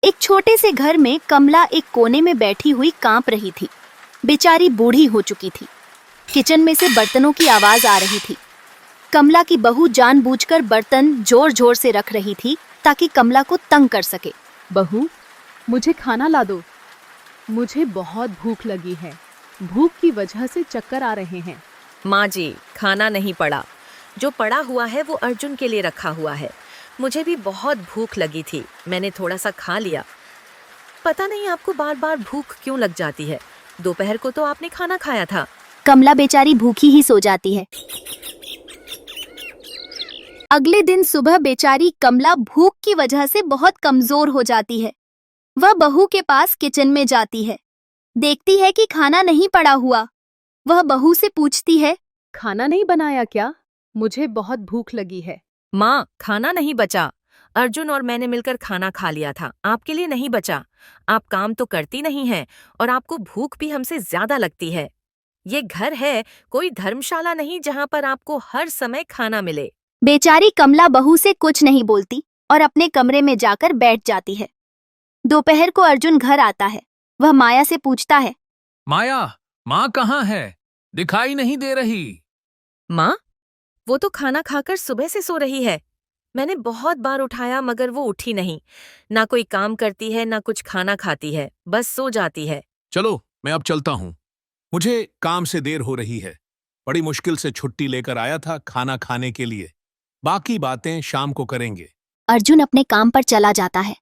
एक छोटे से घर में कमला एक कोने में बैठी हुई कांप रही थी। बेचारी बूढ़ी हो चुकी थी। किचन में से बर्तनों की आवाज आ रही थी। कमला की बहू जानबूझकर बर्तन जोर जोर से रख रही थी ताकि कमला को तंग कर सके। बहू, मुझे खाना ला दो। मुझे बहुत भूख लगी है। भूख की वजह से चक्कर आ रहे हैं। माँ जी, खाना नहीं पड़ा। जो पड़ा हुआ है वो अर्जुन के लिए रखा हुआ है। मुझे भी बहुत भूख लगी थी, मैंने थोड़ा सा खा लिया। पता नहीं आपको बार बार भूख क्यों लग जाती है। दोपहर को तो आपने खाना खाया था। कमला बेचारी भूखी ही सो जाती है। अगले दिन सुबह बेचारी कमला भूख की वजह से बहुत कमजोर हो जाती है। वह बहू के पास किचन में जाती है। देखती है कि खाना नहीं पड़ा हुआ। वह बहू से पूछती है, खाना नहीं बनाया क्या? मुझे बहुत भूख लगी है। माँ, खाना नहीं बचा। अर्जुन और मैंने मिलकर खाना खा लिया था, आपके लिए नहीं बचा। आप काम तो करती नहीं हैं और आपको भूख भी हमसे ज्यादा लगती है। ये घर है, कोई धर्मशाला नहीं जहाँ पर आपको हर समय खाना मिले। बेचारी कमला बहू से कुछ नहीं बोलती और अपने कमरे में जाकर बैठ जाती है। दोपहर को अर्जुन घर आता है। वह माया से पूछता है, माया, माँ कहाँ है? दिखाई नहीं दे रही। माँ, वो तो खाना खाकर सुबह से सो रही है। मैंने बहुत बार उठाया मगर वो उठी नहीं। ना कोई काम करती है ना कुछ खाना खाती है, बस सो जाती है। चलो, मैं अब चलता हूँ। मुझे काम से देर हो रही है। बड़ी मुश्किल से छुट्टी लेकर आया था खाना खाने के लिए। बाकी बातें शाम को करेंगे। अर्जुन अपने काम पर चला जाता है।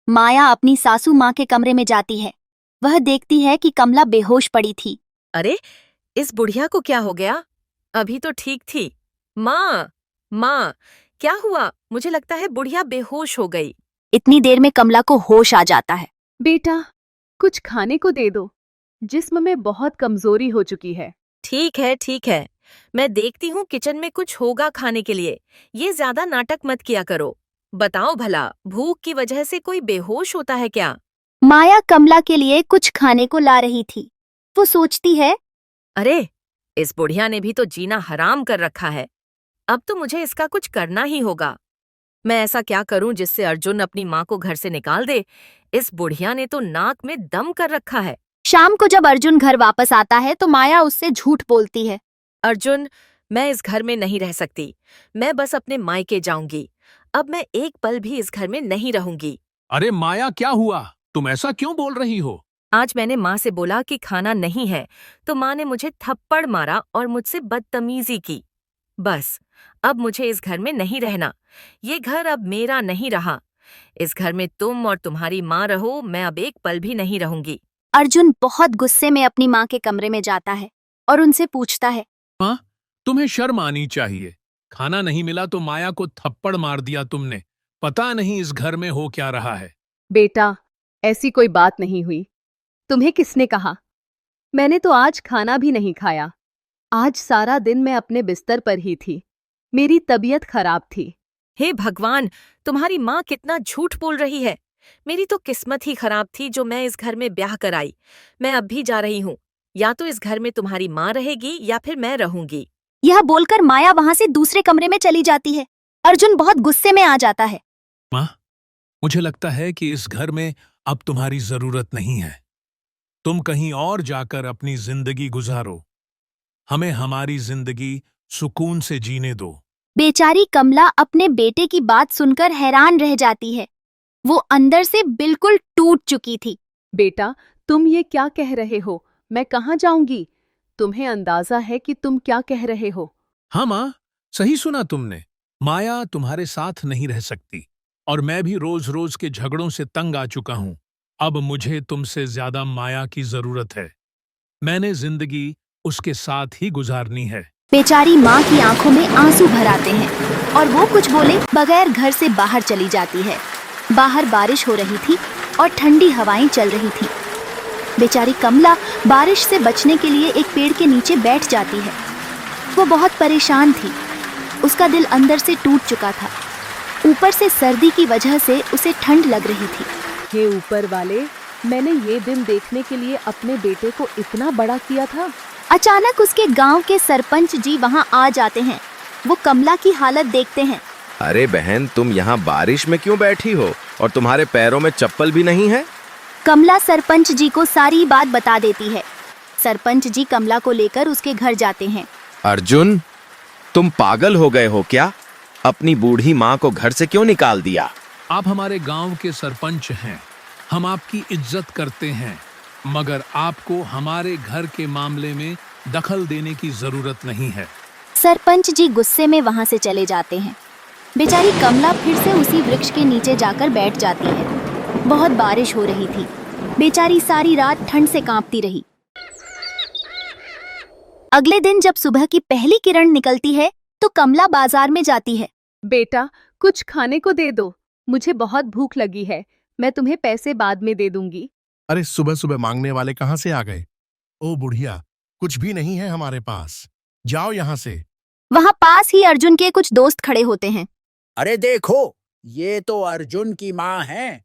माया अपनी सासू माँ के कमरे में जाती है। वह देखती है कि कमला बेहोश पड़ी थी। अरे, इस बुढ़िया को क्या हो गया? अभी तो ठीक थी। माँ, माँ, क्या हुआ? मुझे लगता है बुढ़िया बेहोश हो गई। इतनी देर में कमला को होश आ जाता है। बेटा, कुछ खाने को दे दो। जिस्म में बहुत कमजोरी हो चुकी है। ठीक है, ठीक है। मैं देखती हूँ किचन में कुछ होगा खाने के लिए। ये ज्यादा नाटक मत किया करो। बताओ भला, भूख की वजह से कोई बेहोश होता है क्या? माया कमला के लिए कुछ खाने को ला रही थी। वो सोचती है, अरे, इस बुढ़िया ने भी तो जीना हराम कर रखा है। अब तो मुझे इसका कुछ करना ही होगा। मैं ऐसा क्या करूं जिससे अर्जुन अपनी माँ को घर से निकाल दे? इस बुढ़िया ने तो नाक में दम कर रखा है। शाम को जब अर्जुन घर वापस आता है तो माया उससे झूठ बोलती है। अर्जुन, मैं इस घर में नहीं रह सकती। मैं बस अपने मायके जाऊंगी। अब मैं एक पल भी इस घर में नहीं रहूंगी। अरे माया, क्या हुआ? तुम ऐसा क्यों बोल रही हो? आज मैंने माँ से बोला कि खाना नहीं है, तो माँ ने मुझे थप्पड़ मारा और मुझसे बदतमीजी की। बस, अब मुझे इस घर में नहीं रहना। ये घर अब मेरा नहीं रहा। इस घर में तुम और तुम्हारी माँ रहो, मैं अब एक पल भी नहीं रहूंगी। अर्जुन बहुत गुस्से में अपनी माँ के कमरे में जाता है और उनसे पूछता है, माँ, तुम्हें शर्म आनी चाहिए। खाना नहीं मिला तो माया को थप्पड़ मार दिया तुमने। पता नहीं इस घर में हो क्या रहा है। बेटा, ऐसी कोई बात नहीं हुई। तुम्हें किसने कहा? मैंने तो आज खाना भी नहीं खाया। आज सारा दिन मैं अपने बिस्तर पर ही थी। मेरी तबीयत खराब थी। हे भगवान, तुम्हारी माँ कितना झूठ बोल रही है। मेरी तो किस्मत ही खराब थी जो मैं इस घर में ब्याह कराई। मैं अब भी जा रही हूँ। या तो इस घर में तुम्हारी माँ रहेगी या फिर मैं रहूंगी। यह बोलकर माया वहां से दूसरे कमरे में चली जाती है। अर्जुन बहुत गुस्से में आ जाता है। माँ, मुझे लगता है कि इस घर में अब तुम्हारी जरूरत नहीं है। तुम कहीं और जाकर अपनी जिंदगी गुजारो। हमें हमारी जिंदगी सुकून से जीने दो। बेचारी कमला अपने बेटे की बात सुनकर हैरान रह जाती है। वो अंदर से बिल्कुल टूट चुकी थी। बेटा, तुम ये क्या कह रहे हो? मैं कहाँ जाऊंगी? तुम्हें अंदाजा है कि तुम क्या कह रहे हो? हाँ माँ, सही सुना तुमने। माया तुम्हारे साथ नहीं रह सकती और मैं भी रोज रोज के झगड़ों से तंग आ चुका हूँ। अब मुझे तुमसे ज्यादा माया की जरूरत है। मैंने जिंदगी उसके साथ ही गुजारनी है। बेचारी माँ की आंखों में आंसू भर आते हैं और वो कुछ बोले बगैर घर से बाहर चली जाती है। बाहर बारिश हो रही थी और ठंडी हवाएं चल रही थी। बेचारी कमला बारिश से बचने के लिए एक पेड़ के नीचे बैठ जाती है। वो बहुत परेशान थी। उसका दिल अंदर से टूट चुका था। ऊपर से सर्दी की वजह से उसे ठंड लग रही थी। हे ऊपर वाले, मैंने ये दिन देखने के लिए अपने बेटे को इतना बड़ा किया था। अचानक उसके गांव के सरपंच जी वहां आ जाते हैं। वो कमला की हालत देखते हैं। अरे बहन, तुम यहाँ बारिश में क्यों बैठी हो? और तुम्हारे पैरों में चप्पल भी नहीं है? कमला सरपंच जी को सारी बात बता देती है। सरपंच जी कमला को लेकर उसके घर जाते हैं। अर्जुन, तुम पागल हो गए हो क्या? अपनी बूढ़ी माँ को घर से क्यों निकाल दिया? आप हमारे गांव के सरपंच हैं, हम आपकी इज्जत करते हैं, मगर आपको हमारे घर के मामले में दखल देने की जरूरत नहीं है। सरपंच जी गुस्से में वहां से चले जाते हैं। बेचारी कमला फिर से उसी वृक्ष के नीचे जाकर बैठ जाती है। बहुत बारिश हो रही थी। बेचारी सारी रात ठंड से कांपती रही। अगले दिन जब सुबह की पहली किरण निकलती है तो कमला बाजार में जाती है। बेटा, कुछ खाने को दे दो, मुझे बहुत भूख लगी है। मैं तुम्हें पैसे बाद में दे दूंगी। अरे सुबह सुबह मांगने वाले कहाँ से आ गए? ओ बुढ़िया, कुछ भी नहीं है हमारे पास, जाओ यहाँ से। वहां पास ही अर्जुन के कुछ दोस्त खड़े होते हैं। अरे देखो, ये तो अर्जुन की माँ हैं।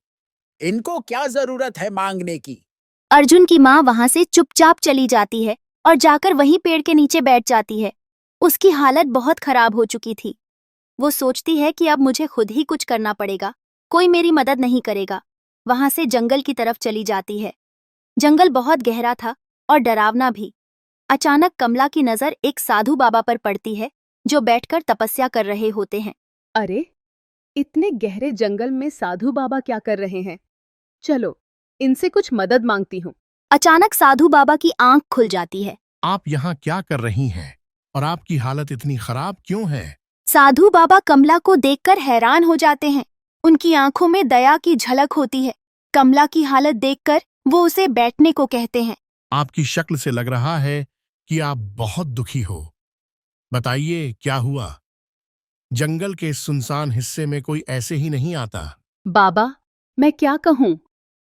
इनको क्या जरूरत है मांगने की? अर्जुन की माँ वहां से चुपचाप चली जाती है और जाकर वहीं पेड़ के नीचे बैठ जाती है। उसकी हालत बहुत खराब हो चुकी थी। वो सोचती है कि अब मुझे खुद ही कुछ करना पड़ेगा, कोई मेरी मदद नहीं करेगा। वहां से जंगल की तरफ चली जाती है। जंगल बहुत गहरा था और डरावना भी। अचानक कमला की नजर एक साधु बाबा पर पड़ती है जो बैठकर तपस्या कर रहे होते हैं। अरे, इतने गहरे जंगल में साधु बाबा क्या कर रहे हैं? चलो, इनसे कुछ मदद मांगती हूँ। अचानक साधु बाबा की आंख खुल जाती है। आप यहाँ क्या कर रही हैं? और आपकी हालत इतनी खराब क्यों है? साधु बाबा कमला को देखकर हैरान हो जाते हैं। उनकी आंखों में दया की झलक होती है। कमला की हालत देखकर वो उसे बैठने को कहते हैं। आपकी शक्ल से लग रहा है कि आप बहुत दुखी हो। बताइए क्या हुआ? जंगल के इस सुनसान हिस्से में कोई ऐसे ही नहीं आता। बाबा, मैं क्या कहूँ?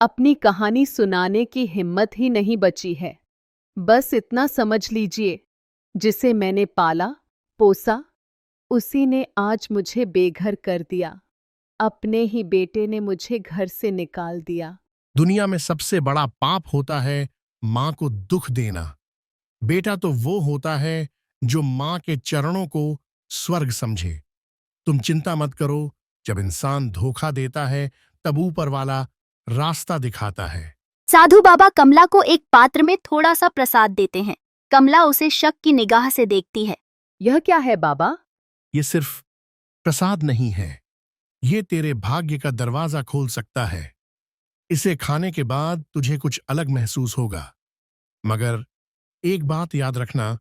अपनी कहानी सुनाने की हिम्मत ही नहीं बची है। बस इतना समझ लीजिए, जिसे मैंने पाला पोसा, उसी ने आज मुझे बेघर कर दिया। अपने ही बेटे ने मुझे घर से निकाल दिया। दुनिया में सबसे बड़ा पाप होता है माँ को दुख देना। बेटा तो वो होता है जो माँ के चरणों को स्वर्ग समझे। तुम चिंता मत करो, जब इंसान धोखा देता है तब ऊपर वाला रास्ता दिखाता है। साधु बाबा कमला को एक पात्र में थोड़ा सा प्रसाद देते हैं। कमला उसे शक की निगाह से देखती है। यह क्या है बाबा? ये सिर्फ प्रसाद नहीं है, ये तेरे भाग्य का दरवाजा खोल सकता है। इसे खाने के बाद तुझे कुछ अलग महसूस होगा, मगर एक बात याद रखना,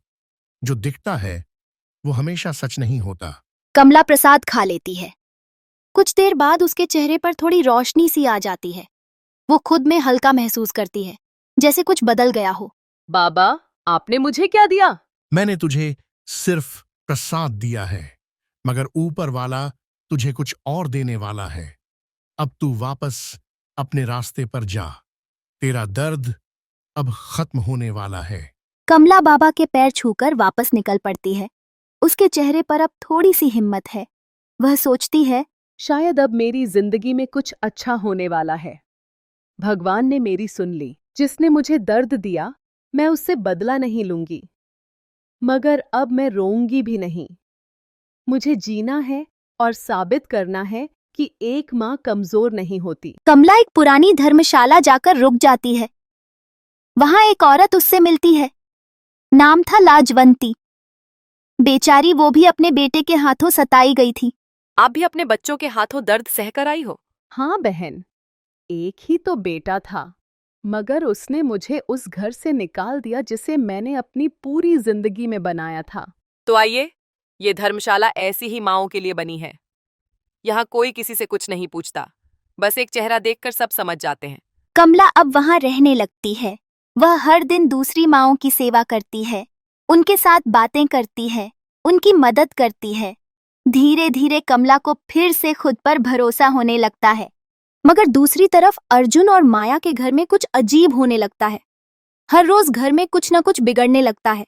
जो दिखता है वो हमेशा सच नहीं होता। कमला प्रसाद खा लेती है। कुछ देर बाद उसके चेहरे पर थोड़ी रोशनी सी आ जाती है। वो खुद में हल्का महसूस करती है, जैसे कुछ बदल गया हो। बाबा, आपने मुझे क्या दिया? मैंने तुझे सिर्फ प्रसाद दिया है, मगर ऊपर वाला तुझे कुछ और देने वाला है। अब तू वापस अपने रास्ते पर जा। तेरा दर्द अब खत्म होने वाला है। कमला बाबा के पैर छूकर वापस निकल पड़ती है। उसके चेहरे पर अब थोड़ी सी हिम्मत है। वह सोचती है, शायद अब मेरी जिंदगी में कुछ अच्छा होने वाला है। भगवान ने मेरी सुन ली। जिसने मुझे दर्द दिया, मैं उससे बदला नहीं लूंगी, मगर अब मैं रोऊंगी भी नहीं। मुझे जीना है और साबित करना है कि एक माँ कमजोर नहीं होती। कमला एक पुरानी धर्मशाला जाकर रुक जाती है। वहां एक औरत उससे मिलती है। नाम था लाजवंती। बेचारी वो भी अपने बेटे के हाथों सताई गई थी। आप भी अपने बच्चों के हाथों दर्द सहकर आई हो? हाँ बहन, एक ही तो बेटा था, मगर उसने मुझे उस घर से निकाल दिया जिसे मैंने अपनी पूरी जिंदगी में बनाया था। तो आइए, ये धर्मशाला ऐसी ही माँओं के लिए बनी है। यहाँ कोई किसी से कुछ नहीं पूछता, बस एक चेहरा देखकर सब समझ जाते हैं। कमला अब वहां रहने लगती है। वह हर दिन दूसरी माँओं की सेवा करती है, उनके साथ बातें करती है, उनकी मदद करती है। धीरे धीरे कमला को फिर से खुद पर भरोसा होने लगता है। मगर दूसरी तरफ अर्जुन और माया के घर में कुछ अजीब होने लगता है। हर रोज घर में कुछ न कुछ बिगड़ने लगता है।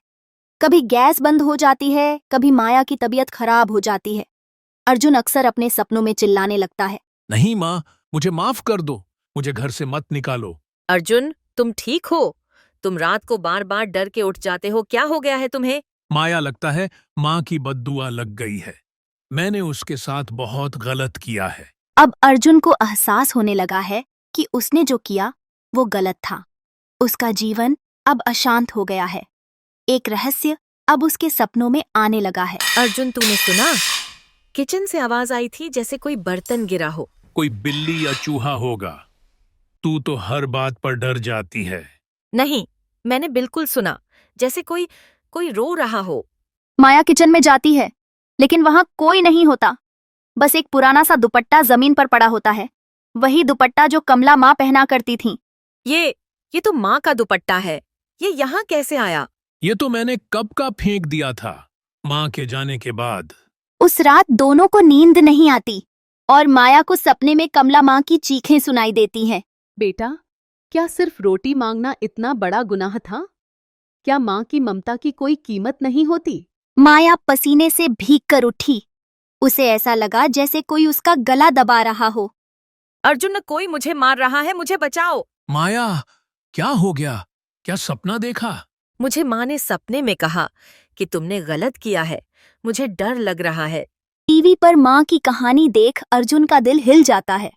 कभी गैस बंद हो जाती है, कभी माया की तबीयत खराब हो जाती है। अर्जुन अक्सर अपने सपनों में चिल्लाने लगता है, नहीं माँ, मुझे माफ कर दो, मुझे घर से मत निकालो। अर्जुन, तुम ठीक हो? तुम रात को बार बार डर के उठ जाते हो, क्या हो गया है तुम्हें? माया, लगता है माँ की बद्दुआ लग गई है। मैंने उसके साथ बहुत गलत किया है। अब अर्जुन को एहसास होने लगा है कि उसने जो किया वो गलत था। उसका जीवन अब अशांत हो गया है। एक रहस्य अब उसके सपनों में आने लगा है। अर्जुन, तूने सुना? किचन से आवाज आई थी जैसे कोई बर्तन गिरा हो। कोई बिल्ली या चूहा होगा। तू तो हर बात पर डर जाती है। नहीं, मैंने बिल्कुल सुना, जैसे कोई कोई रो रहा हो। माया किचन में जाती है, लेकिन वहां कोई नहीं होता। बस एक पुराना सा दुपट्टा जमीन पर पड़ा होता है, वही दुपट्टा जो कमला माँ पहना करती थी। ये तो माँ का दुपट्टा है। ये यहाँ कैसे आया? ये तो मैंने कब का फेंक दिया था, माँ के जाने के बाद। उस रात दोनों को नींद नहीं आती और माया को सपने में कमला माँ की चीखें सुनाई देती हैं। बेटा, क्या सिर्फ रोटी मांगना इतना बड़ा गुनाह था? क्या माँ की ममता की कोई कीमत नहीं होती? माया पसीने से भीग कर उठी। उसे ऐसा लगा जैसे कोई उसका गला दबा रहा हो। अर्जुन, कोई मुझे मार रहा है, मुझे बचाओ। माया, क्या हो गया? क्या सपना देखा? मुझे माँ ने सपने में कहा कि तुमने गलत किया है। मुझे डर लग रहा है। टीवी पर माँ की कहानी देख अर्जुन का दिल हिल जाता है।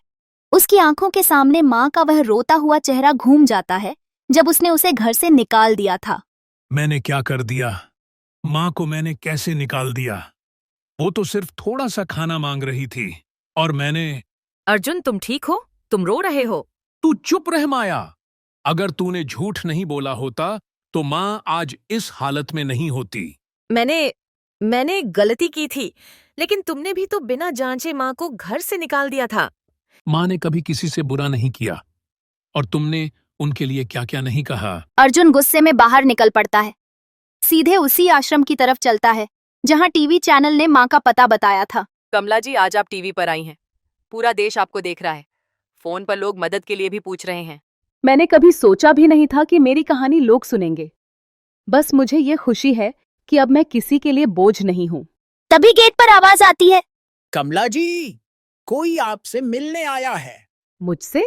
उसकी आंखों के सामने माँ का वह रोता हुआ चेहरा घूम जाता है जब उसने उसे घर से निकाल दिया था। मैंने क्या कर दिया? माँ को मैंने कैसे निकाल दिया? वो तो सिर्फ थोड़ा सा खाना मांग रही थी और मैंने। अर्जुन, तुम ठीक हो? तुम रो रहे हो। तू चुप रह माया। अगर तूने झूठ नहीं बोला होता तो माँ आज इस हालत में नहीं होती। मैंने गलती की थी, लेकिन तुमने भी तो बिना जांचे माँ को घर से निकाल दिया था। माँ ने कभी किसी से बुरा नहीं किया, और तुमने उनके लिए क्या क्या नहीं कहा। अर्जुन गुस्से में बाहर निकल पड़ता है। सीधे उसी आश्रम की तरफ चलता है जहां टीवी चैनल ने माँ का पता बताया था। कमला जी, आज आप टीवी पर आई हैं। पूरा देश आपको देख रहा है। फोन पर लोग मदद के लिए भी पूछ रहे हैं। मैंने कभी सोचा भी नहीं था कि मेरी कहानी लोग सुनेंगे। बस मुझे ये खुशी है कि अब मैं किसी के लिए बोझ नहीं हूँ। तभी गेट पर आवाज आती है। कमला जी, कोई आपसे मिलने आया है। मुझसे?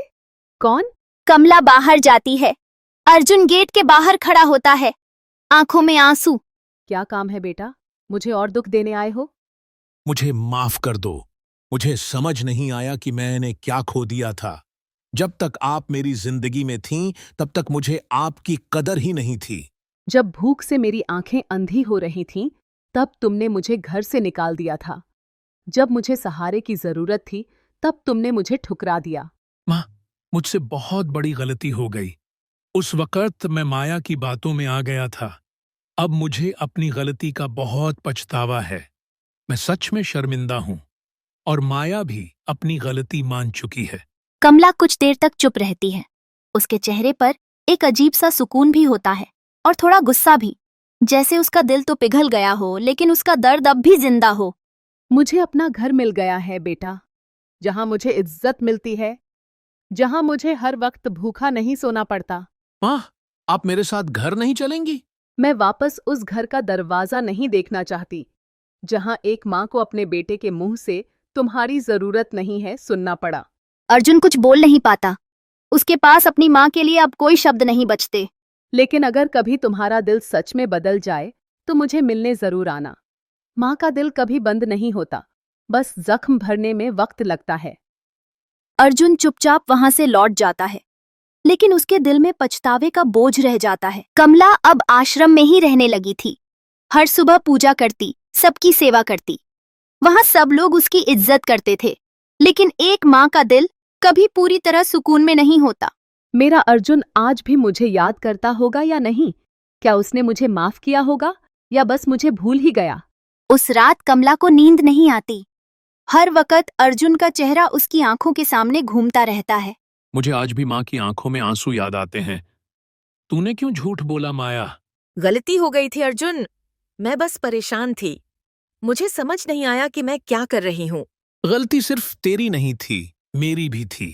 कौन? कमला बाहर जाती है। अर्जुन गेट के बाहर खड़ा होता है, आंखों में आंसू। क्या काम है बेटा? मुझे और दुख देने आए हो? मुझे माफ कर दो। मुझे समझ नहीं आया कि मैंने क्या खो दिया था। जब तक आप मेरी जिंदगी में थीं, तब तक मुझे आपकी कदर ही नहीं थी। जब भूख से मेरी आंखें अंधी हो रही थीं, तब तुमने मुझे घर से निकाल दिया था। जब मुझे सहारे की जरूरत थी, तब तुमने मुझे ठुकरा दिया। माँ, मुझसे बहुत बड़ी गलती हो गई। उस वक्त मैं माया की बातों में आ गया था। अब मुझे अपनी गलती का बहुत पछतावा है। मैं सच में शर्मिंदा हूँ, और माया भी अपनी गलती मान चुकी है। कमला कुछ देर तक चुप रहती है। उसके चेहरे पर एक अजीब सा सुकून भी होता है और थोड़ा गुस्सा भी, जैसे उसका दिल तो पिघल गया हो लेकिन उसका दर्द अब भी जिंदा हो। मुझे अपना घर मिल गया है बेटा, जहां मुझे इज्जत मिलती है, जहां मुझे हर वक्त भूखा नहीं सोना पड़ता। माँ, आप मेरे साथ घर नहीं चलेंगी? मैं वापस उस घर का दरवाजा नहीं देखना चाहती जहां एक माँ को अपने बेटे के मुंह से तुम्हारी जरूरत नहीं है सुनना पड़ा। अर्जुन कुछ बोल नहीं पाता। उसके पास अपनी माँ के लिए अब कोई शब्द नहीं बचते। लेकिन अगर कभी तुम्हारा दिल सच में बदल जाए तो मुझे मिलने जरूर आना। माँ का दिल कभी बंद नहीं होता, बस जख्म भरने में वक्त लगता है। अर्जुन चुपचाप वहां से लौट जाता है, लेकिन उसके दिल में पछतावे का बोझ रह जाता है। कमला अब आश्रम में ही रहने लगी थी। हर सुबह पूजा करती, सबकी सेवा करती। वहां सब लोग उसकी इज्जत करते थे, लेकिन एक माँ का दिल कभी पूरी तरह सुकून में नहीं होता। मेरा अर्जुन आज भी मुझे याद करता होगा या नहीं? क्या उसने मुझे माफ किया होगा या बस मुझे भूल ही गया? उस रात कमला को नींद नहीं आती। हर वक्त अर्जुन का चेहरा उसकी आंखों के सामने घूमता रहता है। मुझे आज भी माँ की आंखों में आंसू याद आते हैं। तूने क्यों झूठ बोला माया? गलती हो गई थी अर्जुन। मैं बस परेशान थी। मुझे समझ नहीं आया कि मैं क्या कर रही हूँ। गलती सिर्फ तेरी नहीं थी, मेरी भी थी।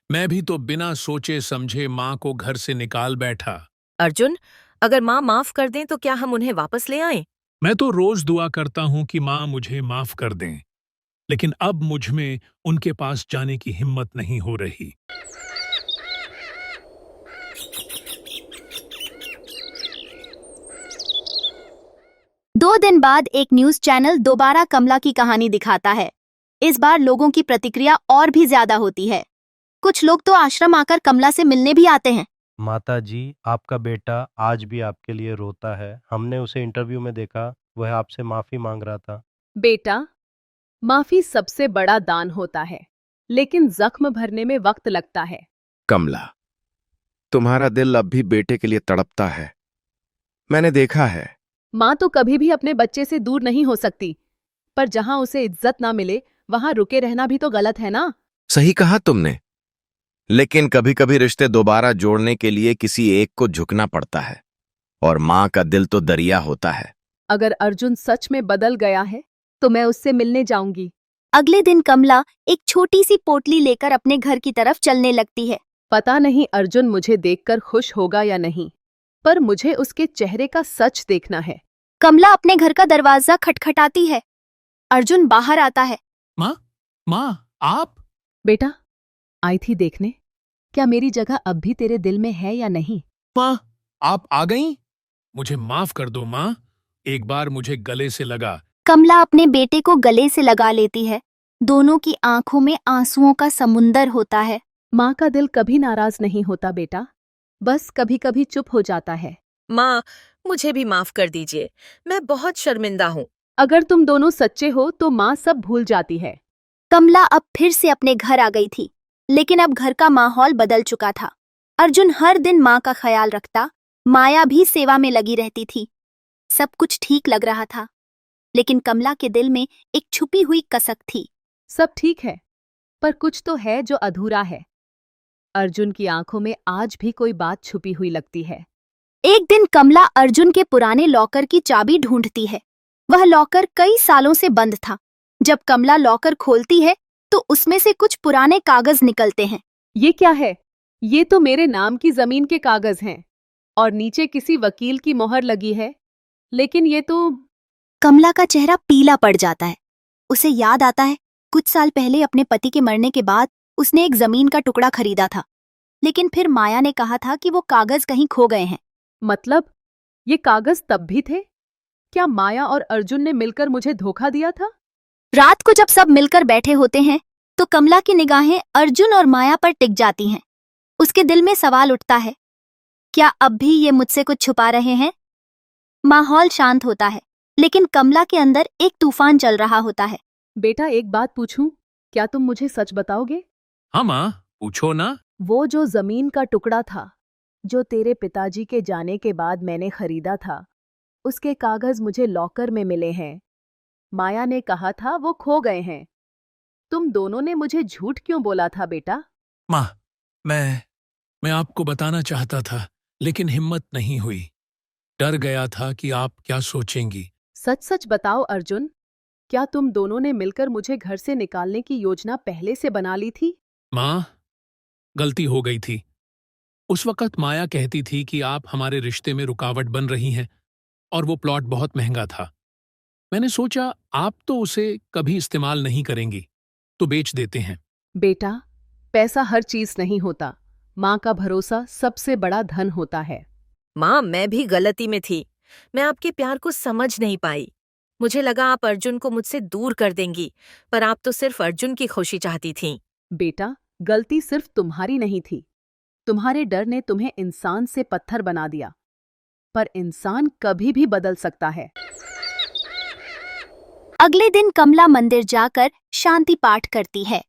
मैं भी तो बिना सोचे समझे माँ को घर से निकाल बैठा। अर्जुन, अगर माँ माफ कर दें तो क्या हम उन्हें वापस ले आएं? मैं तो रोज दुआ करता हूँ कि माँ मुझे माफ कर दें, लेकिन अब मुझ में उनके पास जाने की हिम्मत नहीं हो रही। दो दिन बाद एक न्यूज चैनल दोबारा कमला की कहानी दिखाता है। इस बार लोगों की प्रतिक्रिया और भी ज्यादा होती है। कुछ लोग तो आश्रम आकर कमला से मिलने भी आते हैं। माता जी, आपका बेटा आज भी आपके लिए रोता है। हमने उसे इंटरव्यू में देखा, वह आपसे माफी मांग रहा था। बेटा, माफी सबसे बड़ा दान होता है, लेकिन जख्म भरने में वक्त लगता है। कमला, तुम्हारा दिल अब भी बेटे के लिए तड़पता है। मैंने देखा है। माँ तो कभी भी अपने बच्चे से दूर नहीं हो सकती, पर जहां उसे इज्जत ना मिले वहां रुके रहना भी तो गलत है ना। सही कहा तुमने, लेकिन कभी कभी रिश्ते दोबारा जोड़ने के लिए किसी एक को झुकना पड़ता है, और माँ का दिल तो दरिया होता है। अगर अर्जुन सच में बदल गया है तो मैं उससे मिलने जाऊंगी। अगले दिन कमला एक छोटी सी पोटली लेकर अपने घर की तरफ चलने लगती है। पता नहीं अर्जुन मुझे देखकर खुश होगा या नहीं, पर मुझे उसके चेहरे का सच देखना है। कमला अपने घर का दरवाजा खटखटाती है। अर्जुन बाहर आता है। माँ, आप? बेटा, आई थी देखने, क्या मेरी जगह अब भी तेरे दिल में है या नहीं? माँ, आप आ गईं? मुझे माफ कर दो माँ, एक बार मुझे गले से लगा। कमला अपने बेटे को गले से लगा लेती है। दोनों की आंखों में आंसुओं का समुंदर होता है। माँ का दिल कभी नाराज नहीं होता बेटा, बस कभी कभी चुप हो जाता है। माँ, मुझे भी माफ कर दीजिए, मैं बहुत शर्मिंदा हूँ। अगर तुम दोनों सच्चे हो तो माँ सब भूल जाती है। कमला अब फिर से अपने घर आ गई थी, लेकिन अब घर का माहौल बदल चुका था। अर्जुन हर दिन माँ का ख्याल रखता, माया भी सेवा में लगी रहती थी। सब कुछ ठीक लग रहा था, लेकिन कमला के दिल में एक छुपी हुई कसक थी। सब ठीक है, पर कुछ तो है जो अधूरा है। अर्जुन की आंखों में आज भी कोई बात छुपी हुई लगती है। एक दिन कमला अर्जुन के पुराने लॉकर की चाबी ढूंढती है। वह लॉकर कई सालों से बंद था। जब कमला लॉकर खोलती है तो उसमें से कुछ पुराने कागज निकलते हैं। ये क्या है? ये तो मेरे नाम की जमीन के कागज हैं और नीचे किसी वकील की मोहर लगी है, लेकिन ये तो... कमला का चेहरा पीला पड़ जाता है। उसे याद आता है, कुछ साल पहले अपने पति के मरने के बाद उसने एक जमीन का टुकड़ा खरीदा था, लेकिन फिर माया ने कहा था कि वो कागज कहीं खो गए हैं। मतलब ये कागज तब भी थे? क्या माया और अर्जुन ने मिलकर मुझे धोखा दिया था? रात को जब सब मिलकर बैठे होते हैं तो कमला की निगाहें अर्जुन और माया पर टिक जाती हैं। उसके दिल में सवाल उठता है, क्या अब भी ये मुझसे कुछ छुपा रहे हैं? माहौल शांत होता है, लेकिन कमला के अंदर एक तूफान चल रहा होता है। बेटा, एक बात पूछूं? क्या तुम मुझे सच बताओगे? हाँ माँ, पूछो ना। वो जो जमीन का टुकड़ा था जो तेरे पिताजी के जाने के बाद मैंने खरीदा था, उसके कागज मुझे लॉकर में मिले हैं। माया ने कहा था वो खो गए हैं। तुम दोनों ने मुझे झूठ क्यों बोला था बेटा? माँ, मैं आपको बताना चाहता था, लेकिन हिम्मत नहीं हुई। डर गया था कि आप क्या सोचेंगी। सच सच बताओ अर्जुन, क्या तुम दोनों ने मिलकर मुझे घर से निकालने की योजना पहले से बना ली थी? माँ, गलती हो गई थी। उस वक्त माया कहती थी कि आप हमारे रिश्ते में रुकावट बन रही हैं, और वो प्लॉट बहुत महंगा था। मैंने सोचा आप तो उसे कभी इस्तेमाल नहीं करेंगी, तो बेच देते हैं। बेटा, पैसा हर चीज नहीं होता। माँ का भरोसा सबसे बड़ा धन होता है। माँ, मैं भी गलती में थी। मैं आपके प्यार को समझ नहीं पाई। मुझे लगा आप अर्जुन को मुझसे दूर कर देंगी, पर आप तो सिर्फ अर्जुन की खुशी चाहती थीं। बेटा, गलती सिर्फ तुम्हारी नहीं थी। तुम्हारे डर ने तुम्हें इंसान से पत्थर बना दिया, पर इंसान कभी भी बदल सकता है। अगले दिन कमला मंदिर जाकर शांति पाठ करती है।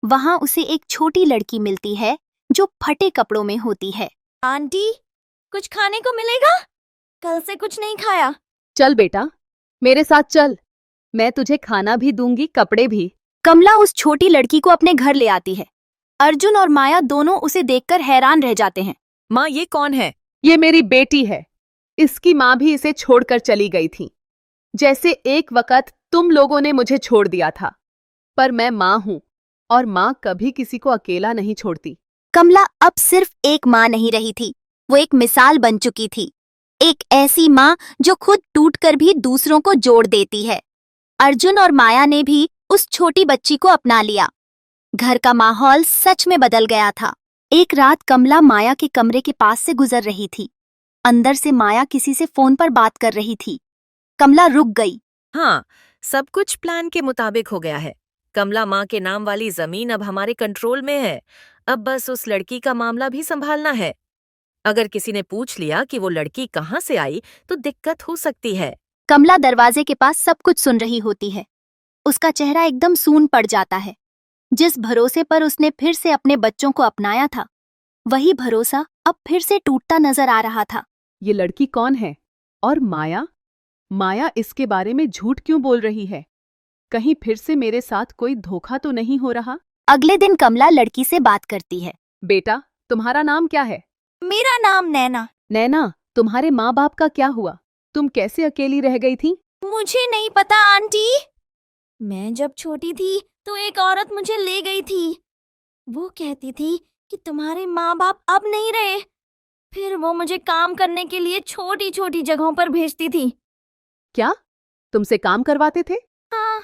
वहां उसे एक छोटी लड़की मिलती है जो फटे कपड़ों में होती है। आंटी, कुछ खाने को मिलेगा? कल से कुछ नहीं खाया। चल बेटा, मेरे साथ चल, मैं तुझे खाना भी दूंगी, कपड़े भी। कमला उस छोटी लड़की को अपने घर ले आती है। अर्जुन और माया दोनों उसे देखकर हैरान रह जाते हैं। माँ, ये कौन है? ये मेरी बेटी है। इसकी माँ भी इसे छोड़कर चली गई थी, जैसे एक वक्त तुम लोगों ने मुझे छोड़ दिया था। पर मैं माँ हूँ, और माँ कभी किसी को अकेला नहीं छोड़ती। कमला अब सिर्फ एक माँ नहीं रही थी, वो एक मिसाल बन चुकी थी। एक ऐसी माँ जो खुद टूटकर भी दूसरों को जोड़ देती है। अर्जुन और माया ने भी उस छोटी बच्ची को अपना लिया। घर का माहौल सच में बदल गया था। एक रात कमला माया के कमरे के पास से गुजर रही थी। अंदर से माया किसी से फोन पर बात कर रही थी। कमला रुक गई। हाँ, सब कुछ प्लान के मुताबिक हो गया है। कमला माँ के नाम वाली जमीन अब हमारे कंट्रोल में है। अब बस उस लड़की का मामला भी संभालना है। अगर किसी ने पूछ लिया कि वो लड़की कहाँ से आई तो दिक्कत हो सकती है। कमला दरवाजे के पास सब कुछ सुन रही होती है। उसका चेहरा एकदम सून पड़ जाता है। जिस भरोसे पर उसने फिर से अपने बच्चों को अपनाया था, वही भरोसा अब फिर से टूटता नजर आ रहा था। ये लड़की कौन है? और माया? माया इसके बारे में झूठ क्यों बोल रही है? कहीं फिर से मेरे साथ कोई धोखा तो नहीं हो रहा? अगले दिन कमला लड़की से बात करती है। बेटा, तुम्हारा नाम क्या है? मेरा नाम नैना। नैना, तुम्हारे माँ बाप का क्या हुआ? तुम कैसे अकेली रह गई थी? मुझे नहीं पता आंटी। मैं जब छोटी थी तो एक औरत मुझे ले गई थी। वो कहती थी कि तुम्हारे माँ बाप अब नहीं रहे। फिर वो मुझे काम करने के लिए छोटी छोटी जगहों पर भेजती थी। क्या तुमसे काम करवाते थे? हाँ,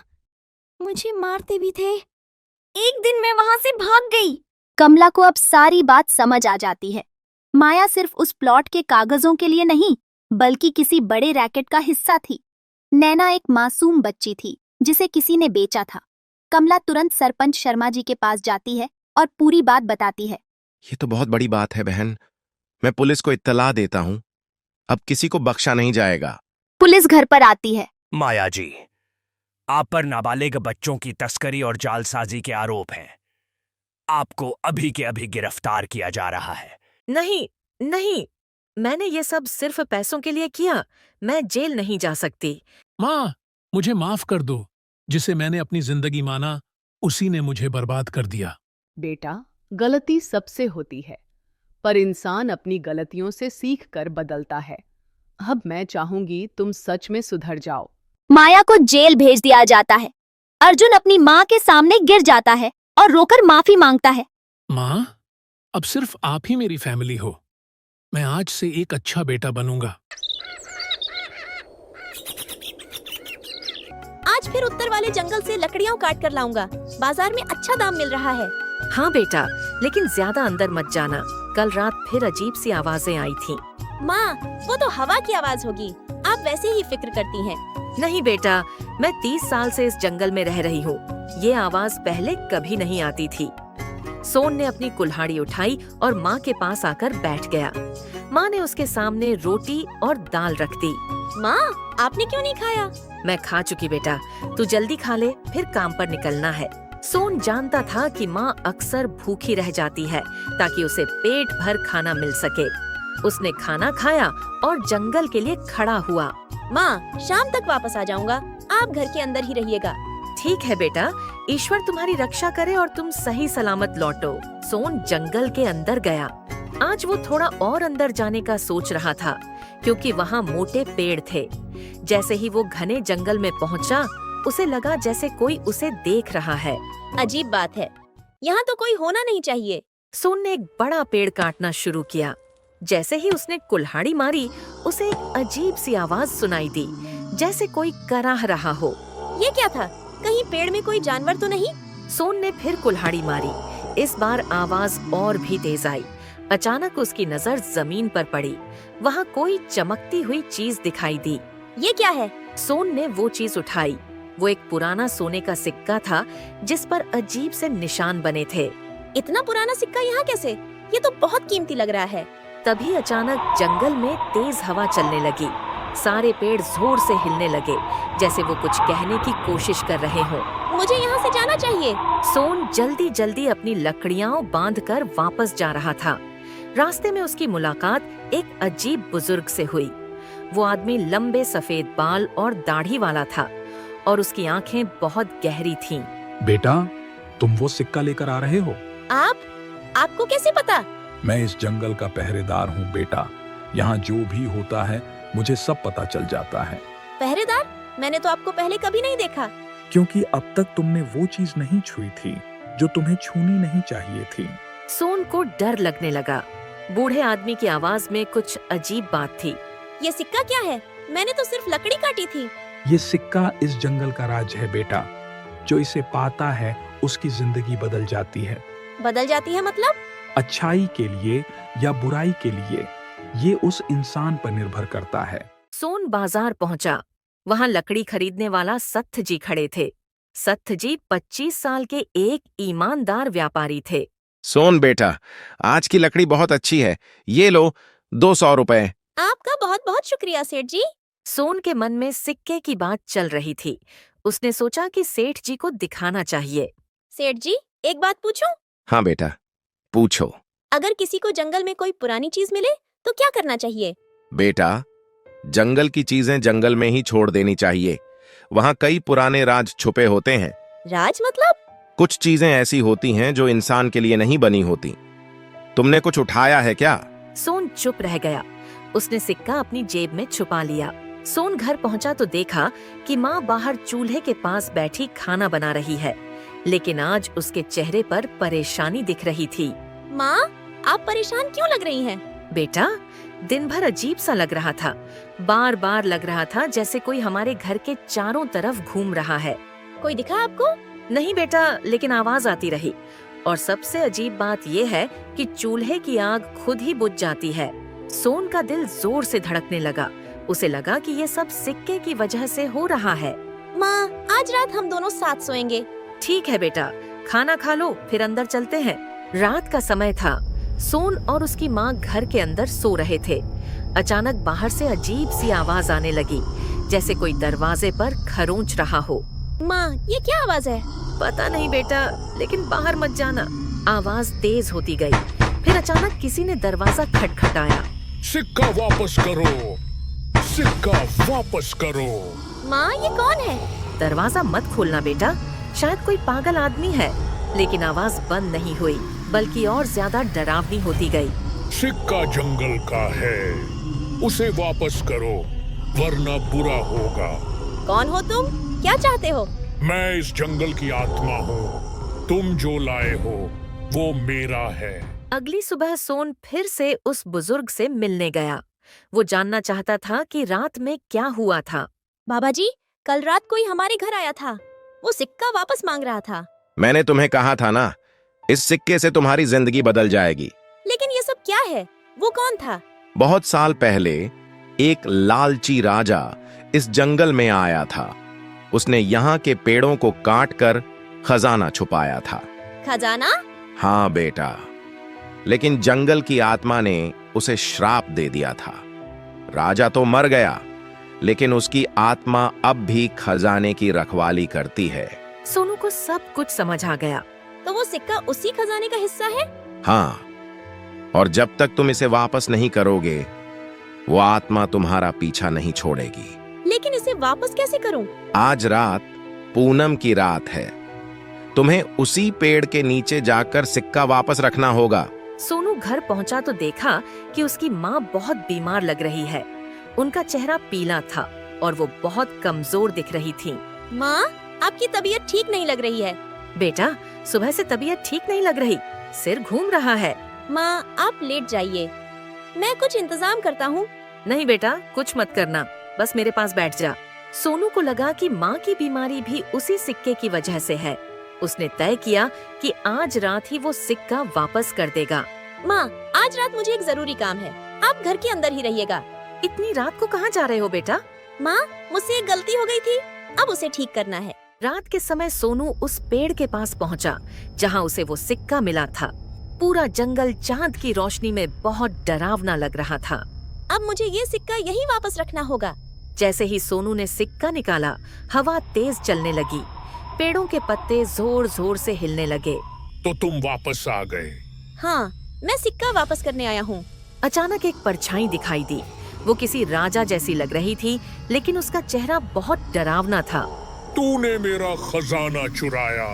मुझे मारते भी थे। एक दिन मैं वहां से भाग गई। कमला को अब सारी बात समझ आ जाती है। माया सिर्फ उस प्लॉट के कागजों के लिए नहीं, बल्कि किसी बड़े रैकेट का हिस्सा थी। नैना एक मासूम बच्ची थी जिसे किसी ने बेचा था। कमला तुरंत सरपंच शर्मा जी के पास जाती है और पूरी बात बताती है। ये तो बहुत बड़ी बात है बहन। मैं पुलिस को इत्तला देता हूँ। अब किसी को बख्शा नहीं जाएगा। पुलिस घर पर आती है। माया जी, आप पर नाबालिग बच्चों की तस्करी और जालसाजी के आरोप हैं। आपको अभी के अभी गिरफ्तार किया जा रहा है। नहीं नहीं, मैंने ये सब सिर्फ पैसों के लिए किया। मैं जेल नहीं जा सकती। माँ, मुझे माफ कर दो। जिसे मैंने अपनी जिंदगी माना, उसी ने मुझे बर्बाद कर दिया। बेटा, गलती सबसे होती है, पर इंसान अपनी गलतियों से सीख कर बदलता है। अब मैं चाहूंगी तुम सच में सुधर जाओ। माया को जेल भेज दिया जाता है। अर्जुन अपनी माँ के सामने गिर जाता है और रोकर माफी मांगता है। माँ, अब सिर्फ आप ही मेरी फैमिली हो। मैं आज से एक अच्छा बेटा बनूंगा। आज फिर उत्तर वाले जंगल से लकड़ियाँ काट कर लाऊंगा। बाजार में अच्छा दाम मिल रहा है। हाँ बेटा, लेकिन ज्यादा अंदर मत जाना। कल रात फिर अजीब सी आवाजें आई थीं। माँ, वो तो हवा की आवाज होगी। आप वैसे ही फिक्र करती हैं। नहीं बेटा, मैं 30 साल से इस जंगल में रह रही हूँ। ये आवाज पहले कभी नहीं आती थी। सोन ने अपनी कुल्हाड़ी उठाई और माँ के पास आकर बैठ गया। माँ ने उसके सामने रोटी और दाल रख दी। माँ, आपने क्यों नहीं खाया? मैं खा चुकी बेटा, तू जल्दी खा ले, फिर काम पर निकलना है। सोन जानता था कि माँ अक्सर भूखी रह जाती है ताकि उसे पेट भर खाना मिल सके। उसने खाना खाया और जंगल के लिए खड़ा हुआ। माँ, शाम तक वापस आ जाऊंगा। आप घर के अंदर ही रहिएगा। ठीक है बेटा, ईश्वर तुम्हारी रक्षा करे और तुम सही सलामत लौटो। सोन जंगल के अंदर गया। आज वो थोड़ा और अंदर जाने का सोच रहा था क्योंकि वहाँ मोटे पेड़ थे। जैसे ही वो घने जंगल में पहुँचा, उसे लगा जैसे कोई उसे देख रहा है। अजीब बात है, यहाँ तो कोई होना नहीं चाहिए। सोन ने एक बड़ा पेड़ काटना शुरू किया। जैसे ही उसने कुल्हाड़ी मारी, उसे एक अजीब सी आवाज सुनाई दी, जैसे कोई कराह रहा हो। ये क्या था? कहीं पेड़ में कोई जानवर तो नहीं? सोन ने फिर कुल्हाड़ी मारी। इस बार आवाज और भी तेज आई। अचानक उसकी नजर जमीन पर पड़ी। वहाँ कोई चमकती हुई चीज दिखाई दी। ये क्या है? सोन ने वो चीज उठाई। वो एक पुराना सोने का सिक्का था जिस पर अजीब से निशान बने थे। इतना पुराना सिक्का यहाँ कैसे? ये तो बहुत कीमती लग रहा है। तभी अचानक जंगल में तेज हवा चलने लगी। सारे पेड़ जोर से हिलने लगे, जैसे वो कुछ कहने की कोशिश कर रहे हों। मुझे यहाँ से जाना चाहिए। सोन जल्दी जल्दी अपनी लकड़ियाँ बांधकर वापस जा रहा था। रास्ते में उसकी मुलाकात एक अजीब बुजुर्ग से हुई। वो आदमी लंबे सफेद बाल और दाढ़ी वाला था और उसकी आंखें बहुत गहरी थीं। बेटा, तुम वो सिक्का लेकर आ रहे हो? आपको कैसे पता? मैं इस जंगल का पहरेदार हूँ बेटा। यहाँ जो भी होता है मुझे सब पता चल जाता है। पहरेदार? मैंने तो आपको पहले कभी नहीं देखा। क्योंकि अब तक तुमने वो चीज नहीं छुई थी जो तुम्हें छूनी नहीं चाहिए थी। सोन को डर लगने लगा। बूढ़े आदमी की आवाज में कुछ अजीब बात थी। ये सिक्का क्या है? मैंने तो सिर्फ लकड़ी काटी थी। ये सिक्का इस जंगल का राज है बेटा। जो इसे पाता है उसकी जिंदगी बदल जाती है। बदल जाती है मतलब? अच्छाई के लिए या बुराई के लिए, ये उस इंसान पर निर्भर करता है। सोन बाजार पहुंचा। वहां लकड़ी खरीदने वाला सत्थ जी खड़े थे। सत्थ जी 25 साल के एक ईमानदार व्यापारी थे। सोन बेटा, आज की लकड़ी बहुत अच्छी है, ये लो 200 रुपए। आपका बहुत बहुत शुक्रिया सेठ जी। सोन के मन में सिक्के की बात चल रही थी। उसने सोचा कि सेठ जी को दिखाना चाहिए। सेठ जी, एक बात पूछूं? हाँ बेटा, पूछो। अगर किसी को जंगल में कोई पुरानी चीज मिले तो क्या करना चाहिए? बेटा, जंगल की चीजें जंगल में ही छोड़ देनी चाहिए। वहाँ कई पुराने राज छुपे होते हैं। राज मतलब? कुछ चीजें ऐसी होती हैं जो इंसान के लिए नहीं बनी होती। तुमने कुछ उठाया है क्या? सोन चुप रह गया। उसने सिक्का अपनी जेब में छुपा लिया। सोन घर पहुंचा तो देखा कि माँ बाहर चूल्हे के पास बैठी खाना बना रही है, लेकिन आज उसके चेहरे पर परेशानी दिख रही थी। माँ, आप परेशान क्यों लग रही हैं? बेटा, दिन भर अजीब सा लग रहा था। बार बार लग रहा था जैसे कोई हमारे घर के चारों तरफ घूम रहा है। कोई दिखा आपको? नहीं बेटा, लेकिन आवाज आती रही। और सबसे अजीब बात यह है कि चूल्हे की आग खुद ही बुझ जाती है। सोन का दिल जोर से धड़कने लगा। उसे लगा कि ये सब सिक्के की वजह से हो रहा है। माँ, आज रात हम दोनों साथ सोएंगे। ठीक है बेटा, खाना खा लो, फिर अंदर चलते हैं। रात का समय था। सोन और उसकी माँ घर के अंदर सो रहे थे। अचानक बाहर से अजीब सी आवाज आने लगी, जैसे कोई दरवाजे पर खरोंच रहा हो। माँ, ये क्या आवाज है? पता नहीं बेटा, लेकिन बाहर मत जाना। आवाज तेज होती गई। फिर अचानक किसी ने दरवाजा खटखटाया। सिक्का वापस करो, सिक्का वापस करो। माँ, ये कौन है? दरवाजा मत खोलना बेटा, शायद कोई पागल आदमी है। लेकिन आवाज बंद नहीं हुई, बल्कि और ज्यादा डरावनी होती गई। सिक्का जंगल का है, उसे वापस करो, वरना बुरा होगा। कौन हो तुम? क्या चाहते हो? मैं इस जंगल की आत्मा हूँ। तुम जो लाए हो वो मेरा है। अगली सुबह सोन फिर से उस बुजुर्ग से मिलने गया। वो जानना चाहता था कि रात में क्या हुआ था। बाबा जी, कल रात कोई हमारे घर आया था। वो सिक्का वापस मांग रहा था। मैंने तुम्हें कहा था ना, इस सिक्के से तुम्हारी जिंदगी बदल जाएगी। लेकिन ये सब क्या है? वो कौन था? बहुत साल पहले एक लालची राजा इस जंगल में आया था। उसने यहाँ के पेड़ों को काटकर खजाना छुपाया था। खजाना? हाँ बेटा, लेकिन जंगल की आत्मा ने उसे श्राप दे दिया था। राजा तो मर गया, लेकिन उसकी आत्मा अब भी खजाने की रखवाली करती है। सोनू को सब कुछ समझ आ गया। तो वो सिक्का उसी खजाने का हिस्सा है? हाँ, और जब तक तुम इसे वापस नहीं करोगे, वो आत्मा तुम्हारा पीछा नहीं छोड़ेगी। लेकिन इसे वापस कैसे करूं? आज रात पूनम की रात है। तुम्हें उसी पेड़ के नीचे जाकर सिक्का वापस रखना होगा। सोनू घर पहुंचा तो देखा कि उसकी माँ बहुत बीमार लग रही है। उनका चेहरा पीला था और वो बहुत कमजोर दिख रही थी। माँ, आपकी तबीयत ठीक नहीं लग रही है। बेटा, सुबह से तबीयत ठीक नहीं लग रही, सिर घूम रहा है। माँ, आप लेट जाइए, मैं कुछ इंतजाम करता हूँ। नहीं बेटा, कुछ मत करना, बस मेरे पास बैठ जा। सोनू को लगा कि माँ की बीमारी भी उसी सिक्के की वजह से है। उसने तय किया कि आज रात ही वो सिक्का वापस कर देगा। माँ, आज रात मुझे एक जरूरी काम है, आप घर के अंदर ही रहिएगा। इतनी रात को कहाँ जा रहे हो बेटा? माँ, मुझसे एक गलती हो गई थी, अब उसे ठीक करना है। रात के समय सोनू उस पेड़ के पास पहुंचा, जहां उसे वो सिक्का मिला था। पूरा जंगल चांद की रोशनी में बहुत डरावना लग रहा था। अब मुझे ये सिक्का यहीं वापस रखना होगा। जैसे ही सोनू ने सिक्का निकाला, हवा तेज चलने लगी। पेड़ों के पत्ते जोर जोर से हिलने लगे। तो तुम वापस आ गए? हाँ, मैं सिक्का वापस करने आया हूँ। अचानक एक परछाई दिखाई दी। वो किसी राजा जैसी लग रही थी, लेकिन उसका चेहरा बहुत डरावना था। तूने मेरा खजाना चुराया,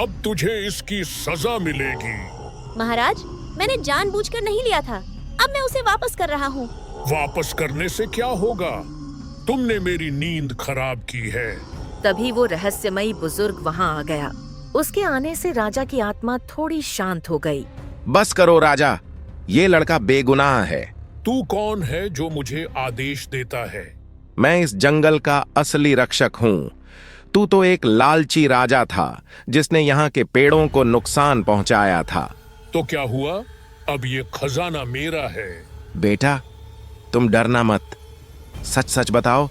अब तुझे इसकी सजा मिलेगी। महाराज, मैंने जानबूझकर नहीं लिया था, अब मैं उसे वापस कर रहा हूँ। वापस करने से क्या होगा? तुमने मेरी नींद खराब की है। तभी वो रहस्यमयी बुजुर्ग वहाँ आ गया। उसके आने से राजा की आत्मा थोड़ी शांत हो गई। बस करो राजा, ये लड़का बेगुनाह है। तू कौन है जो मुझे आदेश देता है? मैं इस जंगल का असली रक्षक हूँ। तू तो एक लालची राजा था जिसने यहाँ के पेड़ों को नुकसान पहुँचाया था। तो क्या हुआ? अब ये खजाना मेरा है। बेटा, तुम डरना मत। सच सच बताओ,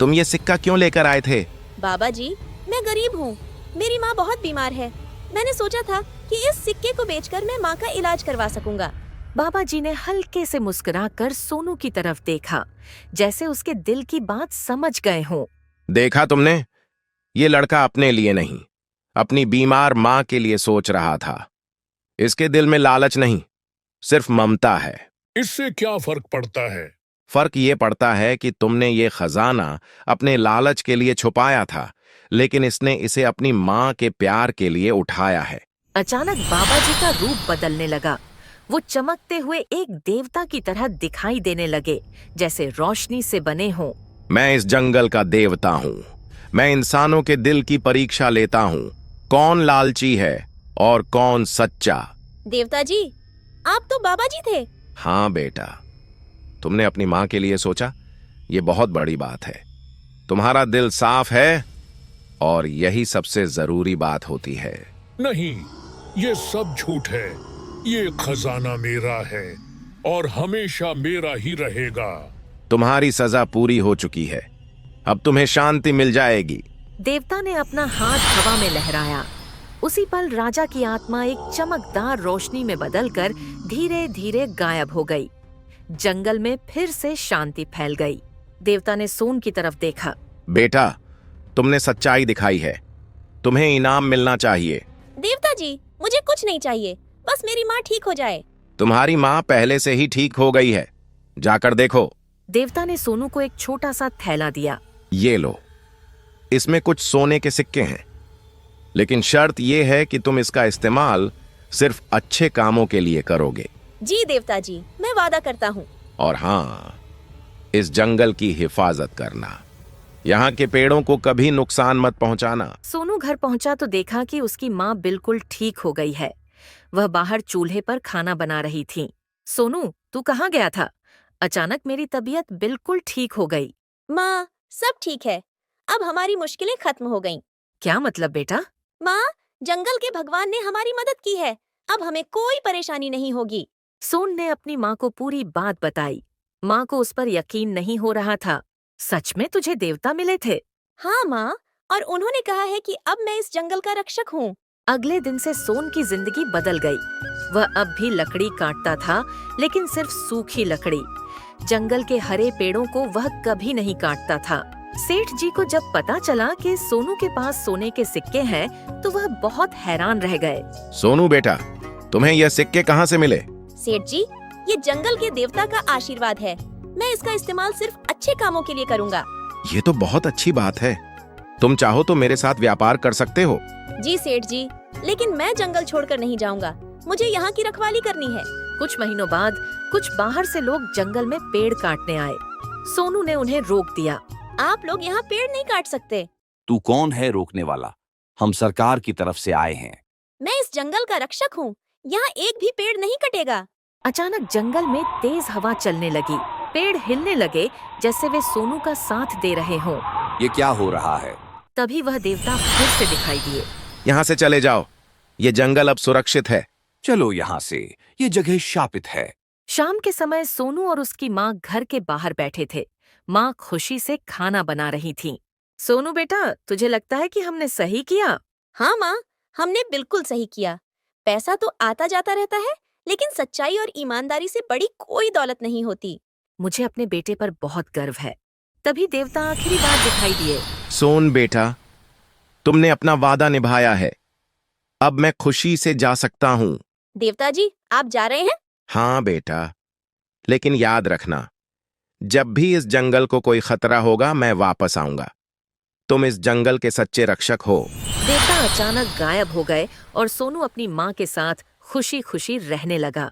तुम ये सिक्का क्यों लेकर आए थे? बाबा जी, मैं गरीब हूँ, मेरी माँ बहुत बीमार है। मैंने सोचा था कि इस सिक्के को बेचकर मैं माँ का इलाज करवा सकूंगा। बाबा जी ने हल्के से मुस्कुराकर सोनू की तरफ देखा, जैसे उसके दिल की बात समझ गए हों। देखा तुमने, ये लड़का अपने लिए नहीं, अपनी बीमार मां के लिए सोच रहा था। इसके दिल में लालच नहीं, सिर्फ ममता है। इससे क्या फर्क पड़ता है? फर्क ये पड़ता है कि तुमने ये खजाना अपने लालच के लिए छुपाया था, लेकिन इसने इसे अपनी मां के प्यार के लिए उठाया है। अचानक बाबा जी का रूप बदलने लगा। वो चमकते हुए एक देवता की तरह दिखाई देने लगे, जैसे रोशनी से बने हों। मैं इस जंगल का देवता हूँ। मैं इंसानों के दिल की परीक्षा लेता हूँ, कौन लालची है और कौन सच्चा। देवता जी, आप तो बाबा जी थे। हाँ बेटा, तुमने अपनी मां के लिए सोचा, ये बहुत बड़ी बात है। तुम्हारा दिल साफ है और यही सबसे जरूरी बात होती है। नहीं, ये सब झूठ है। ये खजाना मेरा है और हमेशा मेरा ही रहेगा। तुम्हारी सजा पूरी हो चुकी है, अब तुम्हें शांति मिल जाएगी। देवता ने अपना हाथ हवा में लहराया। उसी पल राजा की आत्मा एक चमकदार रोशनी में बदलकर धीरे धीरे गायब हो गई। जंगल में फिर से शांति फैल गई। देवता ने सोन की तरफ देखा। बेटा, तुमने सच्चाई दिखाई है, तुम्हें इनाम मिलना चाहिए। देवता जी, मुझे कुछ नहीं चाहिए, बस मेरी माँ ठीक हो जाए। तुम्हारी माँ पहले से ही ठीक हो गई है, जाकर देखो। देवता ने सोनू को एक छोटा सा थैला दिया। ये लो, इसमें कुछ सोने के सिक्के हैं, लेकिन शर्त यह है कि तुम इसका इस्तेमाल सिर्फ अच्छे कामों के लिए करोगे। जी देवता जी, मैं वादा करता हूँ। और हाँ, इस जंगल की हिफाजत करना, यहाँ के पेड़ों को कभी नुकसान मत पहुँचाना। सोनू घर पहुंचा तो देखा कि उसकी माँ बिल्कुल ठीक हो गई है। वह बाहर चूल्हे पर खाना बना रही थी। सोनू, तू कहाँ गया था? अचानक मेरी तबीयत बिल्कुल ठीक हो गई। माँ, सब ठीक है, अब हमारी मुश्किलें खत्म हो गईं। क्या मतलब बेटा? माँ, जंगल के भगवान ने हमारी मदद की है, अब हमें कोई परेशानी नहीं होगी। सोन ने अपनी माँ को पूरी बात बताई। माँ को उस पर यकीन नहीं हो रहा था। सच में तुझे देवता मिले थे? हाँ माँ, और उन्होंने कहा है कि अब मैं इस जंगल का रक्षक हूँ। अगले दिन से सोन की जिंदगी बदल गई। वह अब भी लकड़ी काटता था, लेकिन सिर्फ सूखी लकड़ी। जंगल के हरे पेड़ों को वह कभी नहीं काटता था। सेठ जी को जब पता चला कि सोनू के पास सोने के सिक्के हैं, तो वह बहुत हैरान रह गए। सोनू बेटा, तुम्हें यह सिक्के कहाँ से मिले? सेठ जी, ये जंगल के देवता का आशीर्वाद है। मैं इसका इस्तेमाल सिर्फ अच्छे कामों के लिए करूँगा। ये तो बहुत अच्छी बात है। तुम चाहो तो मेरे साथ व्यापार कर सकते हो। जी सेठ जी, लेकिन मैं जंगल छोड़कर नहीं जाऊंगा। मुझे यहाँ की रखवाली करनी है। कुछ महीनों बाद कुछ बाहर से लोग जंगल में पेड़ काटने आए। सोनू ने उन्हें रोक दिया। आप लोग यहाँ पेड़ नहीं काट सकते। तू कौन है रोकने वाला? हम सरकार की तरफ से आए हैं। मैं इस जंगल का रक्षक हूँ, यहाँ एक भी पेड़ नहीं कटेगा। अचानक जंगल में तेज हवा चलने लगी। पेड़ हिलने लगे, जैसे वे सोनू का साथ दे रहे हों। ये क्या हो रहा है? तभी वह देवता फिर से दिखाई दिए। यहाँ से चले जाओ, ये जंगल अब सुरक्षित है। चलो यहाँ से, ये जगह शापित है। शाम के समय सोनू और उसकी माँ घर के बाहर बैठे थे। माँ खुशी से खाना बना रही थी। सोनू बेटा, तुझे लगता है कि हमने सही किया? हाँ माँ, हमने बिल्कुल सही किया। पैसा तो आता जाता रहता है, लेकिन सच्चाई और ईमानदारी से बड़ी कोई दौलत नहीं होती। मुझे अपने बेटे पर बहुत गर्व है। तभी देवता आखिरी बार दिखाई दिए। सोन बेटा, तुमने अपना वादा निभाया है, अब मैं खुशी से जा सकता हूँ। देवता जी, आप जा रहे हैं? हाँ बेटा, लेकिन याद रखना, जब भी इस जंगल को कोई खतरा होगा मैं वापस आऊंगा। तुम इस जंगल के सच्चे रक्षक हो। देवता अचानक गायब हो गए और सोनू अपनी माँ के साथ खुशी खुशी रहने लगा।